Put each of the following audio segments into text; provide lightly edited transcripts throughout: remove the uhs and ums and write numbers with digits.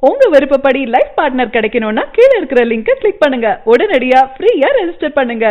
உங்க விருப்பப்படி life partner கிடைக்கணும்னா கீழே இருக்கிற லிங்கை கிளிக் பண்ணுங்க. உடனடியா ஃப்ரீயா ரெஜிஸ்டர் பண்ணுங்க.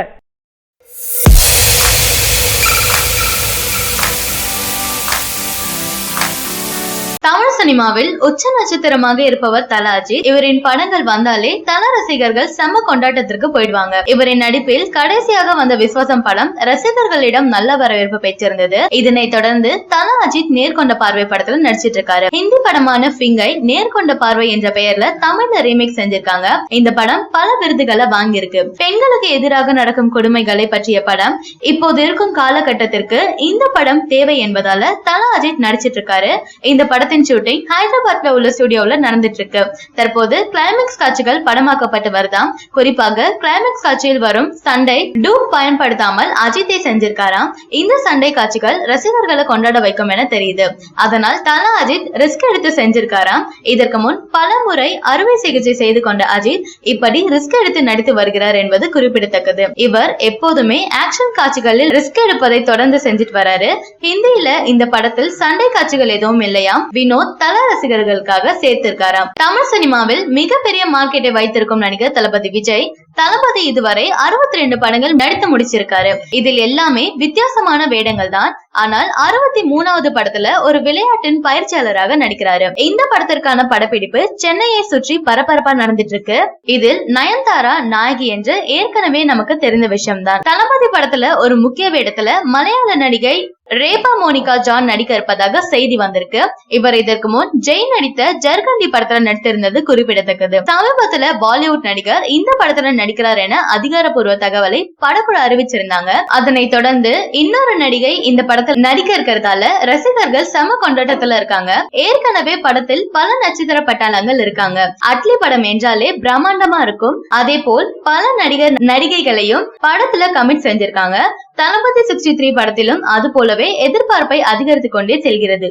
தமிழ் சினிமாவில் உச்ச நட்சத்திரமாக இருப்பவர் தல அஜித். இவரின் படங்கள் வந்தாலே தல ரசிகர்கள் செம்ம கொண்டாட்டத்திற்கு போயிடுவாங்க. இவரின் நடிப்பில் கடைசியாக வந்த விஸ்வாசம் படம் ரசிகர்களிடம் நல்ல வரவேற்பு பெற்றிருந்தது. இதனைத் தொடர்ந்து தல அஜித் நேர்கொண்ட பார்வை படத்துல நடிச்சிட்டு இருக்காரு. ஹிந்தி படமான பிங்கை நேர்கொண்ட பார்வை என்ற பெயர்ல தமிழ்ல ரீமேக் செஞ்சிருக்காங்க. இந்த படம் பல விருதுகளை வாங்கியிருக்கு. பெண்களுக்கு எதிராக நடக்கும் கொடுமைகளை பற்றிய படம் இப்போது இருக்கும் காலகட்டத்திற்கு இந்த படம் தேவை என்பதால தல அஜித் நடிச்சிட்டு இருக்காரு. இந்த படத்தின் ஷூட்டிங் ஹைதராபாத்ல உள்ள ஸ்டுடியோல நடந்துட்டு இருக்கு. தற்போது கிளைமேக்ஸ் காட்சிகள் படமாக்கப்பட்டு வருதாம். குறிப்பாக கிளைமேக்ஸ் காட்சியில் வரும் சண்டை டூப் பயன்படுத்தாமல் அஜித்தை செஞ்சிருக்காராம். இந்த சண்டை காட்சிகள் ரசிகர்களை கொண்டாட வைக்கும் என தெரியுது. அதனால் தல அஜித் ரிஸ்க் எடுத்து செஞ்சிருக்காராம். இதற்கு முன் பல முறை அறுவை சிகிச்சை செய்து கொண்ட அஜித் இப்படி ரிஸ்க் எடுத்து நடித்து வருகிறார் என்பது குறிப்பிடத்தக்கது. இவர் எப்போதுமே ஆக்ஷன் காட்சிகளில் ரிஸ்க் எடுப்பதை தொடர்ந்து செஞ்சுட்டு வராரு. ஹிந்தியில இந்த படத்தில் சண்டை காட்சிகள் எதுவும் இல்லையாம். வினோத் தல ரசிகர்களுக்காக சேர்த்திருக்காராம். தமிழ் சினிமாவில் மிகப்பெரிய மார்க்கெட்டை வைத்திருக்கும் நடிகர் தளபதி விஜய். தளபதி இதுவரை 62 படங்கள் நடித்து முடிச்சிருக்காரு. இதில் எல்லாமே வித்தியாசமான வேடங்கள் தான். ஆனால் 63வது படத்துல ஒரு விளையாட்டின் பயிற்சியாளராக நடிக்கிறாரு. இந்த படத்திற்கான படப்பிடிப்பு சென்னையை சுற்றி பரபரப்பா நடந்துட்டு இருக்கு. இதில் நயன்தாரா நாயகி என்று ஏற்கனவே நமக்கு தெரிந்த விஷயம் தான். தளபதி படத்துல ஒரு முக்கிய வேடத்துல மலையாள நடிகை ரேபா மோனிகா ஜான் நடிக்க இருப்பதாக செய்தி வந்திருக்கு. இவர் இதற்கு முன் ஜெய் நடித்த ஜர்கண்டி படத்துல நடித்திருந்தது குறிப்பிடத்தக்கது. சமீபத்துல பாலிவுட் நடிகர் இந்த படத்துல நடிக்கிறார் என அதிகாரப்பூர்வ தகவலை படக்குழு அறிவிச்சிருந்தாங்க. அதனைத் தொடர்ந்து இன்னொரு நடிகை இந்த படத்தில் நடிக்க இருக்கிறதால ரசிகர்கள் செம கொண்டாட்டத்துல இருக்காங்க. ஏற்கனவே படத்தில் பல நட்சத்திர பட்டாளங்கள் இருக்காங்க. அட்லி படம் என்றாலே பிரம்மாண்டமா இருக்கும். அதே போல் பல நடிகர் நடிகைகளையும் படத்துல கமிட் செஞ்சிருக்காங்க. தளபதி 63 படத்திலும் அது போலவே எதிர்பார்ப்பை அதிகரித்துக் கொண்டே செல்கிறது.